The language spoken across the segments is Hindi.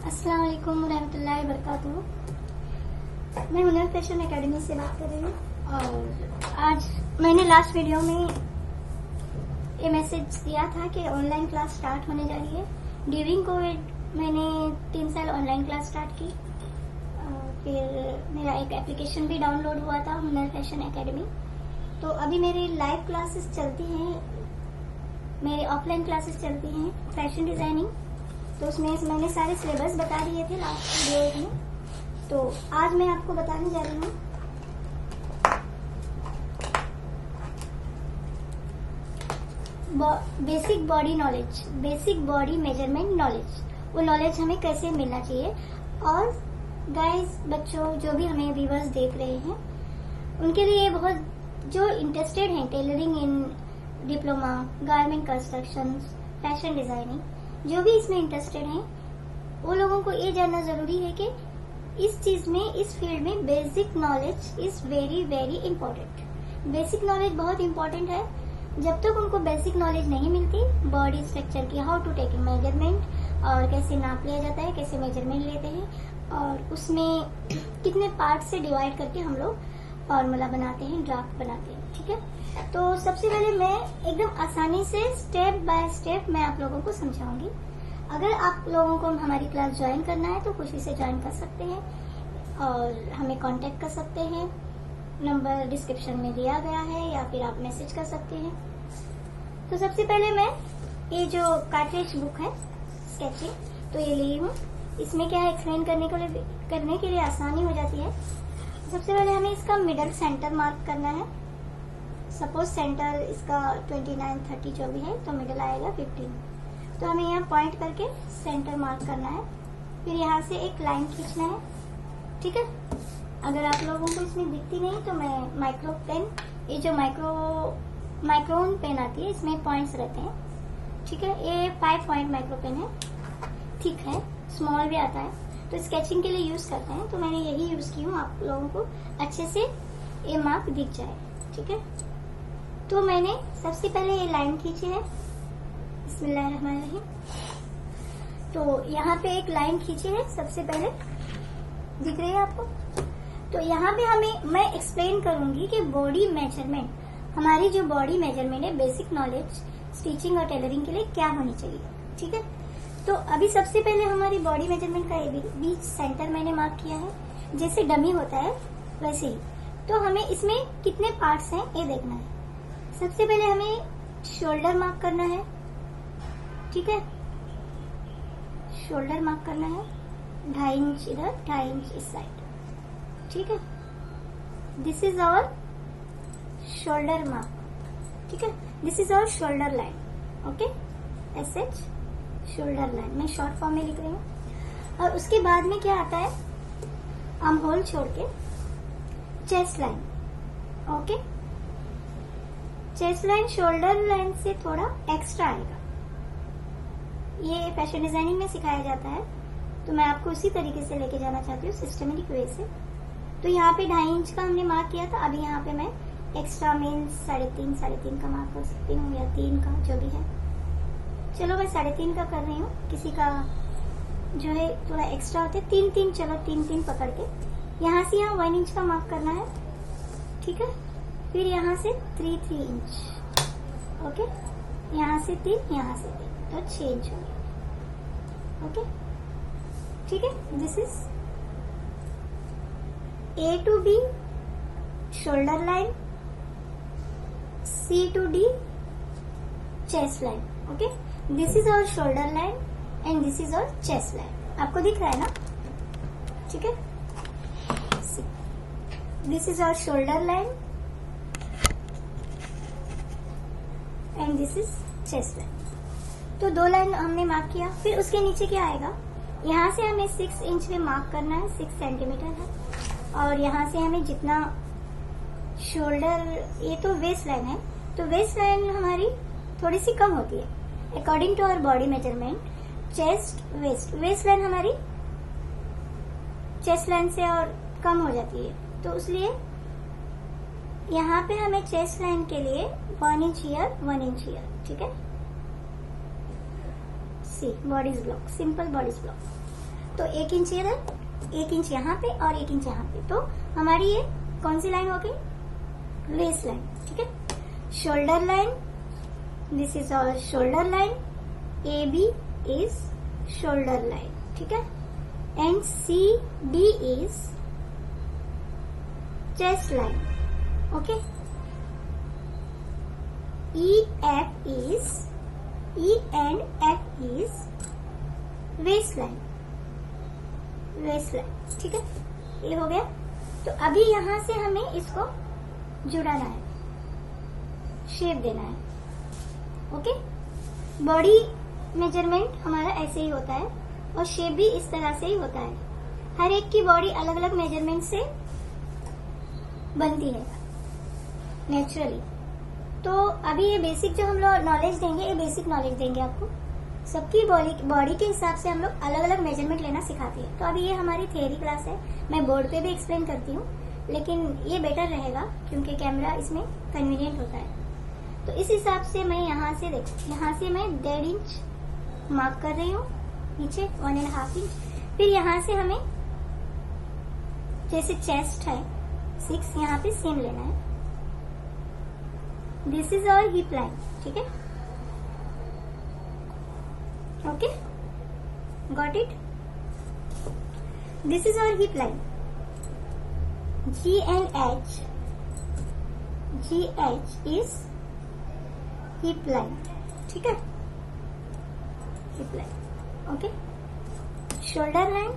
अस्सलाम वालेकुम रहमतुल्लाहि वबरकातुहू। मैं हुनर फैशन एकेडमी से बात कर रही हूँ और आज मैंने लास्ट वीडियो में ये मैसेज दिया था कि ऑनलाइन क्लास स्टार्ट होने जा रही है। ड्यूरिंग कोविड मैंने 3 साल ऑनलाइन क्लास स्टार्ट की। फिर मेरा एक एप्लीकेशन भी डाउनलोड हुआ था, हुनर फैशन एकेडमी। तो अभी मेरी लाइव क्लासेस चलती हैं, मेरी ऑफलाइन क्लासेस चलती हैं फैशन डिजाइनिंग। तो उसमें मैंने सारे सिलेबस बता दिए थे लास्ट वीडियो में। तो आज मैं आपको बताने जा रही हूँ basic body knowledge, basic body measurement knowledge. वो नॉलेज हमें कैसे मिलना चाहिए। और गाइस, बच्चों जो भी हमें व्यूअर्स देख रहे हैं उनके लिए बहुत, जो इंटरेस्टेड हैं टेलरिंग इन diploma, garment construction, fashion designing, जो भी इसमें इंटरेस्टेड हैं वो लोगों को ये जानना जरूरी है कि इस चीज में, इस फील्ड में basic knowledge is very very important. Basic knowledge बहुत इंपॉर्टेंट है। जब तक उनको बेसिक नॉलेज नहीं मिलती बॉडी स्ट्रक्चर की, हाउ टू टेक मेजरमेंट और कैसे नाप लिया जाता है, कैसे मेजरमेंट लेते हैं और उसमें कितने पार्ट से डिवाइड करके हम लोग फॉर्मूला बनाते हैं, ड्राफ्ट बनाते हैं। ठीक है, तो सबसे पहले मैं एकदम आसानी से स्टेप बाय स्टेप मैं आप लोगों को समझाऊंगी। अगर आप लोगों को हमारी क्लास ज्वाइन करना है तो खुशी से ज्वाइन कर सकते हैं और हमें कांटेक्ट कर सकते हैं। नंबर डिस्क्रिप्शन में दिया गया है या फिर आप मैसेज कर सकते हैं। तो सबसे पहले मैं ये जो कार्ट्रिज बुक है स्केचिंग, तो ये ली हूँ। इसमें क्या है, एक्सप्लेन करने के लिए आसानी हो जाती है। सबसे पहले हमें इसका मिडल सेंटर मार्क करना है। सपोज सेंटर इसका 29, 30 जो भी है, तो मिडल आएगा 15। तो हमें यहाँ पॉइंट करके सेंटर मार्क करना है। फिर यहाँ से एक लाइन खींचना है। ठीक है, अगर आप लोगों को इसमें दिखती नहीं तो मैं माइक्रो पेन, ये जो माइक्रोन पेन आती है इसमें पॉइंट्स रहते हैं। ठीक है, ये 5 पॉइंट माइक्रो पेन है, थिक है, स्मॉल भी आता है, तो स्केचिंग के लिए यूज करते हैं। तो मैंने यही यूज की हूँ, आप लोगों को अच्छे से ये मार्क दिख जाए। ठीक है, तो मैंने सबसे पहले ये लाइन खींची है, बिस्मिल्लाहिर्रहमानिर्रहीम। तो यहाँ पे एक लाइन खींची है सबसे पहले, दिख रही है आपको। तो यहाँ पे मैं एक्सप्लेन करूंगी कि बॉडी मेजरमेंट, हमारी जो बॉडी मेजरमेंट है, बेसिक नॉलेज स्टिचिंग और टेलरिंग के लिए क्या होनी चाहिए। ठीक है, तो अभी सबसे पहले हमारी बॉडी मेजरमेंट का बीच सेंटर मैंने मार्क किया है, जैसे डमी होता है वैसे ही। तो हमें इसमें कितने पार्ट्स हैं ये देखना है। सबसे पहले हमें शोल्डर मार्क करना है। ठीक है, शोल्डर मार्क करना है 2.5 इंच इधर, 2.5 इंच इस साइड। ठीक है, this is our shoulder mark. ठीक है, this is our shoulder line. Okay, SH shoulder line मैं शॉर्ट फॉर्म में लिख रही हूँ। और उसके बाद में क्या आता है, आर्म होल छोड़ के chest line. Okay, chest line shoulder line से थोड़ा एक्स्ट्रा आएगा। ये फैशन डिजाइनिंग में सिखाया जाता है, तो मैं आपको उसी तरीके से लेके जाना चाहती हूँ, सिस्टमेटिक वे से। तो यहाँ पे 2.5 इंच का हमने मार्क किया था। अभी यहाँ पे मैं एक्स्ट्रा मीन्स 3.5 का मार्क कर सकती हूँ या 3 का, जो भी है। चलो मैं 3.5 का कर रही हूँ। किसी का जो है थोड़ा एक्स्ट्रा होते 3-3, चलो 3-3 पकड़ के यहाँ से यहाँ 1 इंच का मार्क करना है। ठीक है, फिर यहाँ से 3 इंच। ओके, यहाँ से 3, यहाँ से 3, तो 6 इंच हो गया। ओके, ठीक है, this is A to B shoulder line, C to D chest line. Okay, this is our shoulder line and this is our chest line. आपको दिख रहा है ना? ठीक है, this is our shoulder line and this is chest line. तो 2 लाइन हमने मार्क किया। फिर उसके नीचे क्या आएगा, यहाँ से हमें 6 इंच में मार्क करना है, 6 सेंटीमीटर है। और यहाँ से हमें जितना शोल्डर, ये तो वेस्ट लाइन है, तो वेस्ट लाइन हमारी थोड़ी सी कम होती है according to our body measurement. Chest waist line हमारी चेस्ट लाइन से और कम हो जाती है, तो इसलिए यहाँ पे हमें चेस्ट लाइन के लिए 1 इंच हियर, 1 इंच हियर। ठीक है, see bodies block, simple bodies block. तो 1 इंच इधर, 1 इंच यहाँ पे और 1 इंच यहाँ पे। तो हमारी ये कौन सी लाइन हो गई? Waist line. ठीक है। Shoulder line, this is our shoulder line, A B is shoulder line. ठीक है। And C D is chest line. Okay. E F is, E and F is waist line, waist line. ठीक है, ये हो गया। तो अभी यहां से हमें इसको जुड़ाना है, शेप देना है। ओके। बॉडी मेजरमेंट हमारा ऐसे ही होता है और शेप भी इस तरह से ही होता है। हर एक की बॉडी अलग अलग मेजरमेंट से बनती है नेचुरली। तो अभी ये बेसिक जो हम लोग नॉलेज देंगे, ये बेसिक नॉलेज देंगे आपको। सबकी बॉडी के हिसाब से हम लोग अलग अलग मेजरमेंट लेना सिखाते हैं। तो अभी ये हमारी थियरी क्लास है, मैं बोर्ड पे भी एक्सप्लेन करती हूँ, लेकिन ये बेटर रहेगा क्योंकि कैमरा इसमें कन्वीनियंट होता है। तो इस हिसाब से मैं यहाँ से देखो, यहाँ से मैं 1.5 इंच मार्क कर रही हूँ, नीचे 1.5 इंच। फिर यहाँ से हमें जैसे चेस्ट है 6, यहाँ पे सेम लेना है। This is our hip line. ठीक है। Okay, got it. This is our hip line. G and H, GH is hip line। ठीक है, hip line। Okay. Shoulder line,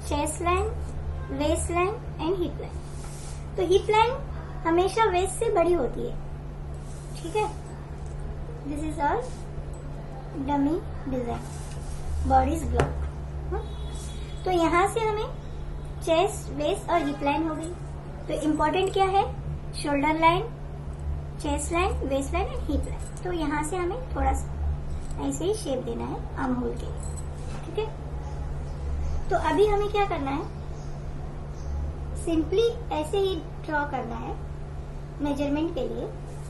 chest line, waist line and hip line. तो हिप लाइन हमेशा वेस्ट से बड़ी होती है। ठीक है। This is our dummy design, bodice block. तो यहां से हमें चेस्ट, वेस्ट और हिप लाइन हो गई। तो इम्पोर्टेंट क्या है? Shoulder line, chest line, waist line and hip line. तो यहाँ से हमें थोड़ा सा ऐसे ही शेप देना है आर्म होल के। ठीक है। तो अभी हमें क्या करना है? सिंपली ऐसे ही ड्रॉ करना है मेजरमेंट के लिए।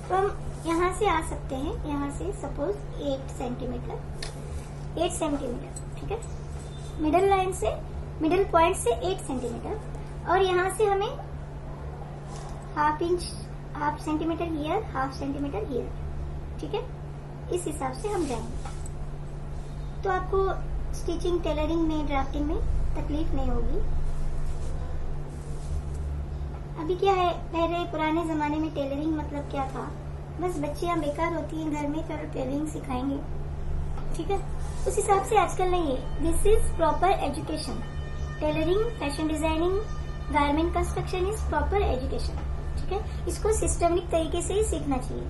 तो हम यहाँ से आ सकते हैं, यहाँ से सपोज 8 सेंटीमीटर, 8 सेंटीमीटर। ठीक है। मिडल लाइन से, मिडल पॉइंट से 8 सेंटीमीटर, और यहाँ से हमें half inch, half centimetre here, half centimetre here. ठीक है। इस हिसाब से हम जाएंगे तो आपको स्टिचिंग, टेलरिंग में, ड्राफ्टिंग में तकलीफ नहीं होगी। अभी क्या है, पहले पुराने जमाने में टेलरिंग मतलब क्या था? बस बच्चियां बेकार होती हैं घर में, चलो टेलरिंग सिखाएंगे। ठीक है। उस हिसाब से आजकल नहीं है। This is proper education. Tailoring, fashion designing, garment construction is proper education. ठीक है। इसको सिस्टमिक तरीके से ही सीखना चाहिए,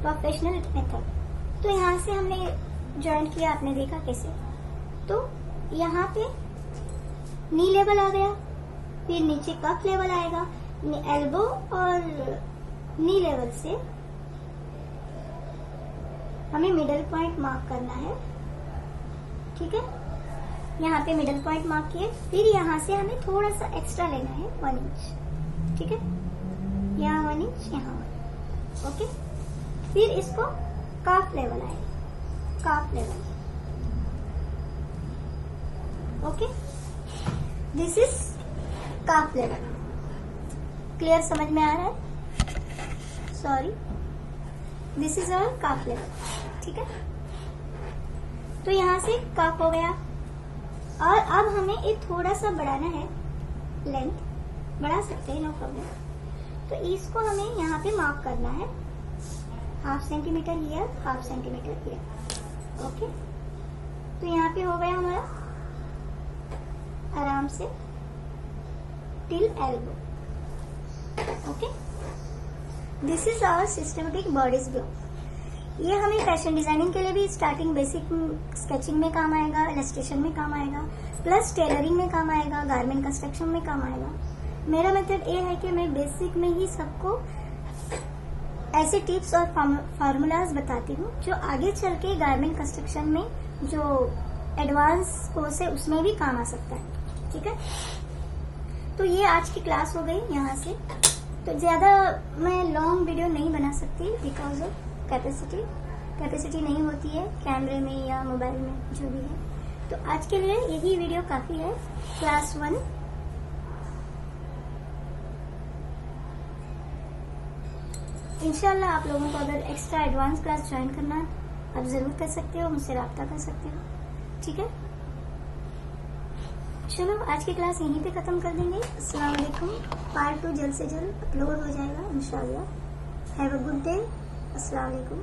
प्रोफेशनल मेथड। तो यहाँ से हमने ज्वाइन किया, आपने देखा कैसे। तो यहाँ पे नी लेवल आ गया, फिर नीचे कफ लेवल आएगा। एल्बो और नी लेवल से हमें मिडल पॉइंट मार्क करना है। ठीक है। यहाँ पे मिडल पॉइंट मार्क किए, फिर यहाँ से हमें थोड़ा सा एक्स्ट्रा लेना है 1 इंच। ठीक है। यहाँ 1 इंच, यहाँ 1। ओके। फिर इसको काफ लेवल आए, calf level. Okay. This is calf level. Clear, समझ में आ रहा है? Sorry, this is our calf level. ठीक है। तो यहाँ से काफ हो गया, और अब हमें एक थोड़ा सा बढ़ाना है, लेंथ बढ़ा सकते हैं, नो प्रॉब्लम। तो इसको हमें यहाँ पे मार्क करना है, half centimetre here, half centimetre here. Okay. तो यहाँ पे हो गया हमारा आराम से till elbow. Okay. This is our systematic bodice block. ये हमें फैशन डिजाइनिंग के लिए भी स्टार्टिंग बेसिक स्केचिंग में काम आएगा, इलस्ट्रेशन में काम आएगा, प्लस टेलरिंग में काम आएगा, गारमेंट कंस्ट्रक्शन में काम आएगा। मेरा मेथड ये है कि मैं बेसिक में ही सबको ऐसे टिप्स और फार्मूलाज बताती हूँ जो आगे चल के गारमेंट कंस्ट्रक्शन में जो एडवांस कोर्स है उसमें भी काम आ सकता है। ठीक है। तो ये आज की क्लास हो गई यहाँ से। तो ज्यादा मैं लॉन्ग वीडियो नहीं बना सकती बिकॉज ऑफ कैपेसिटी नहीं होती है कैमरे में या मोबाइल में, जो भी है। तो आज के लिए यही वीडियो काफी है। क्लास 1 इंशाल्लाह आप लोगों को अगर एक्स्ट्रा एडवांस क्लास ज्वाइन करना है आप जरूर कर सकते हो, मुझसे रब्ता कर सकते हो, ठीक है। चलो आज की क्लास यहीं पे खत्म कर देंगे। अस्सलाम वालेकुम। पार्ट 2 जल्द से जल्द अपलोड हो जाएगा इंशाल्लाह। Have a good day. अस्सलाम वालेकुम।